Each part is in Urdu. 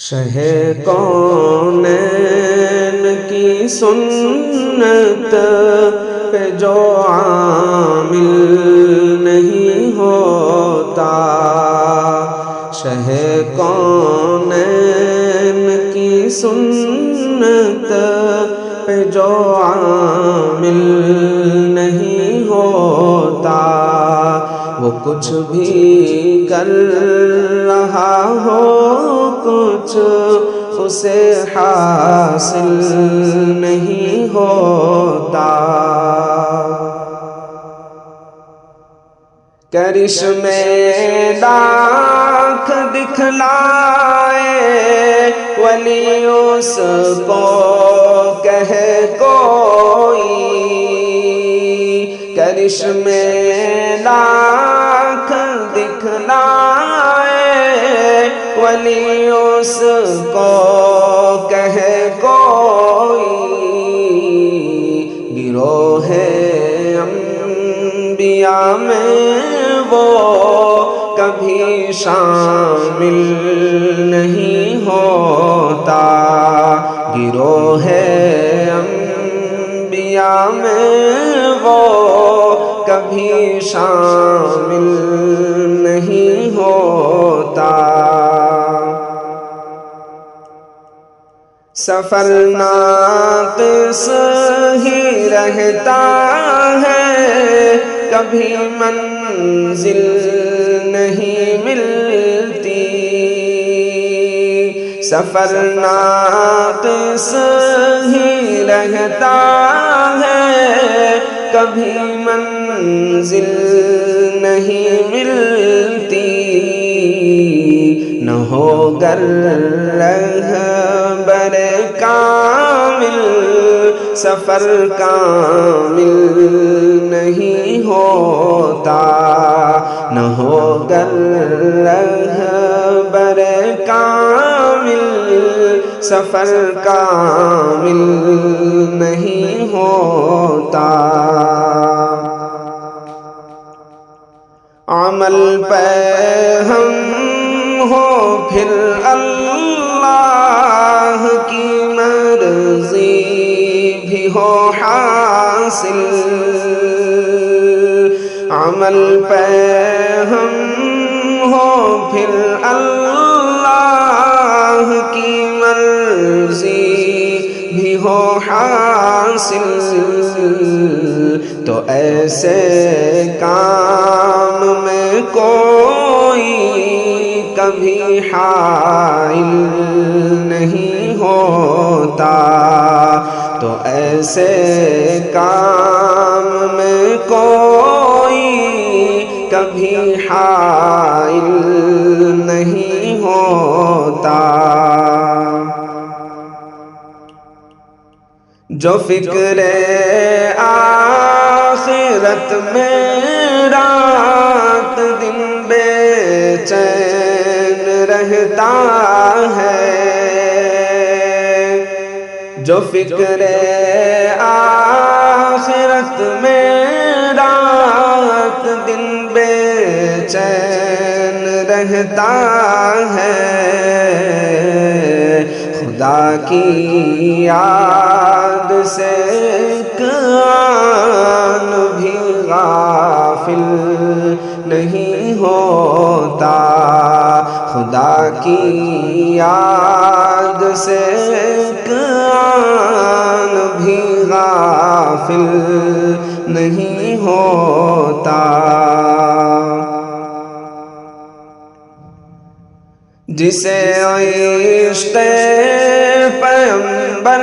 شہ کونین کی سنت پہ جو عامل نہیں ہوتا، شہ کونین کی سنت پہ جو عامل نہیں ہوتا، وہ کچھ بھی کر رہا ہو کچھ اسے حاصل نہیں ہوتا۔ کرشمے لاکھ دکھلائے ولی اس کو کہے کوئی، کرشمے لاکھ دکھلائے ولی اس کو کہے کوئی، گروہ انبیاء میں وہ کبھی شامل نہیں ہوتا، گروہ انبیاء میں وہ کبھی شامل نہیں ہوتا۔ سفر ناقص ہی رہتا ہے، کبھی منزل نہیں ملتی، سفر ناقص ہی رہتا ہے، کبھی منزل نہیں ملتی، نہ ہو گر رہبر کامل سفر کامل نہیں ہوتا، نہ ہو گر رہبر کامل سفر کامل نہیں ہوتا۔ عمل پہ ہم ہو پھر اللہ کی مرضی بھی ہو حاصل، عمل پہ ہم ہو پھر اللہ کی مرضی بھی ہو حاصل، تو ایسے کام میں کوئی کبھی حائل نہیں ہوتا، تو ایسے کام میں کوئی کبھی حائل نہیں ہوتا۔ جو فکر آخرت میں رات دن بے چین رہتا ہے، جو فکر آخرت میں رات دن بے چین رہتا ہے، خدا کی یاد سے ایک آن بھی غافل نہیں ہوتا، خدا کی یاد سے ایک آن بھی غافل نہیں ہوتا۔ جسے عشق پیغمبر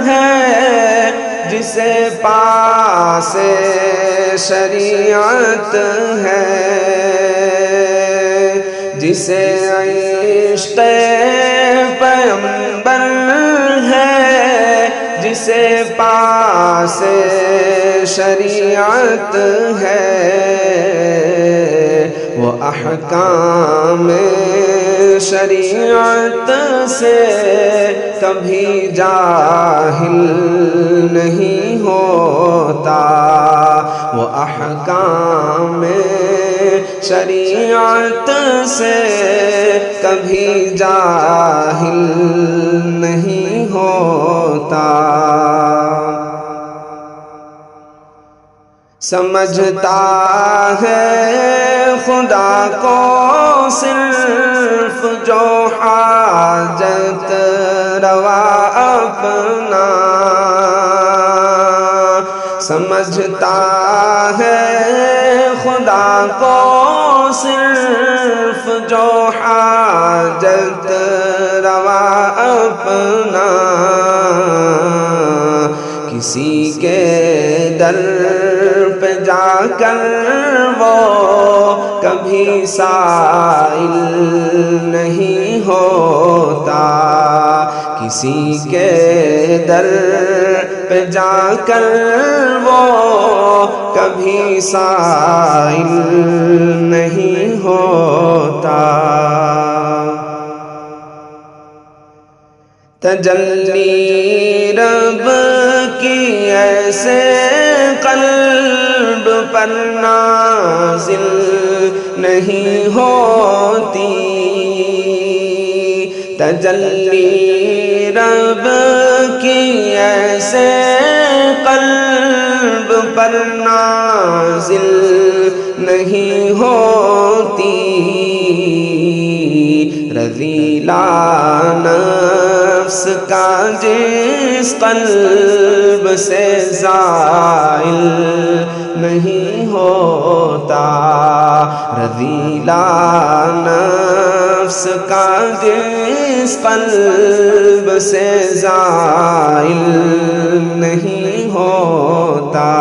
ہے، جسے پاس شریعت ہے، جسے عشق پیغمبر ہے، جسے پاس شریعت ہے، وہ احکام شریعت سے کبھی جاہل نہیں ہوتا، وہ احکام شریعت سے کبھی جاہل نہیں ہوتا، سمجھتا ہے خدا کو صرف جو حاجت روا اپنا، سمجھتا ہے خدا کو صرف جو حاجت روا اپنا، کسی کے در پہ جا کر وہ کبھی سائل نہیں ہوتا، کسی کے در پہ جا کر وہ کبھی سائل نہیں ہوتا، تجلی رب کی ایسے قلب پر نازل نہیں ہوتی، تجلی رب کی ایسے قلب پر نازل نہیں ہوتی، رذیلہ نفس کا جس قلب سے زائل نہیں ہوتا، رذیلہ نفس کا جس قلب سے زائل نہیں ہوتا،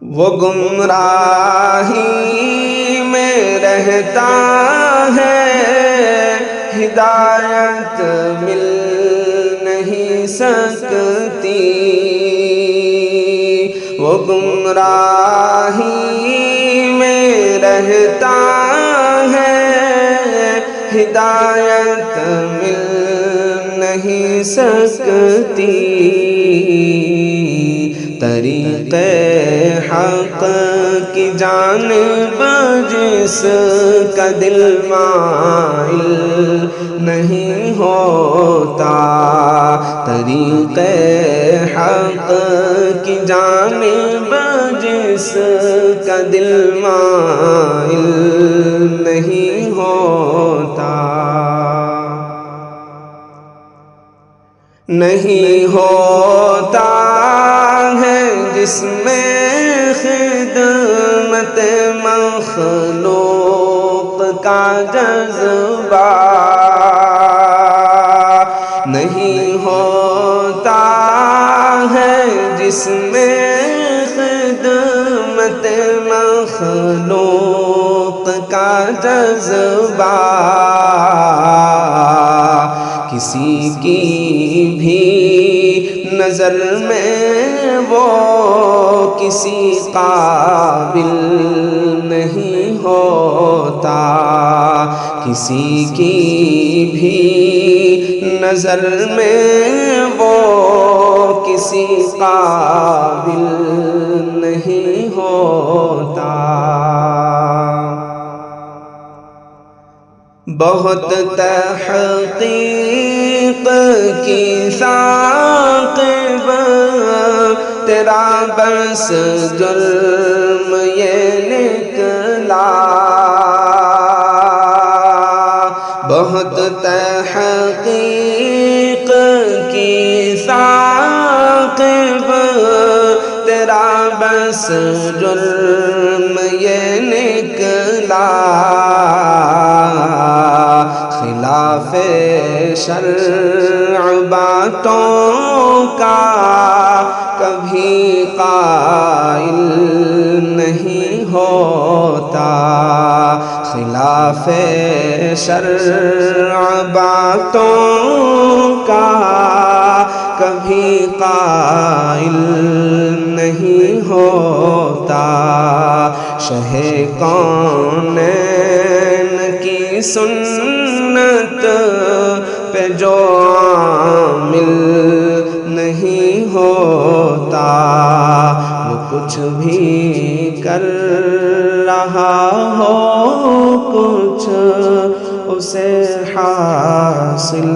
وہ گمراہی میں رہتا ہے، ہدایت مل نہیں سکتی، وہ گمراہی میں رہتا ہے، ہدایت مل نہیں سکتی، طریق حق کی جانب جس کا دل مائل نہیں ہوتا، طریق حق کی جانب جس کا دل مائل نہیں ہوتا، نہیں ہوتا ہے جس میں خدمت مخلوق کا جذبہ، نہیں ہوتا ہے جس میں خدمت مخلوق کا جذبہ، کسی کی بھی نظر میں وہ کسی قابل نہیں ہوتا، کسی کی بھی نظر میں وہ کسی قابل نہیں ہوتا، بہت تحقیق کی ثاقب تیرا بس جرم یہ نکلا، بہت تحقیق کی ثاقب تیرا بس جرم یہ نکلا، خلاف شرع باتوں کا کبھی قائل نہیں ہوتا، خلاف شرع باتوں کا کبھی قائل نہیں ہوتا، شہ کونین کی سنت پہ جو عامل نہیں ہوتا، وہ کچھ بھی کر رہا ہو اسے حاصل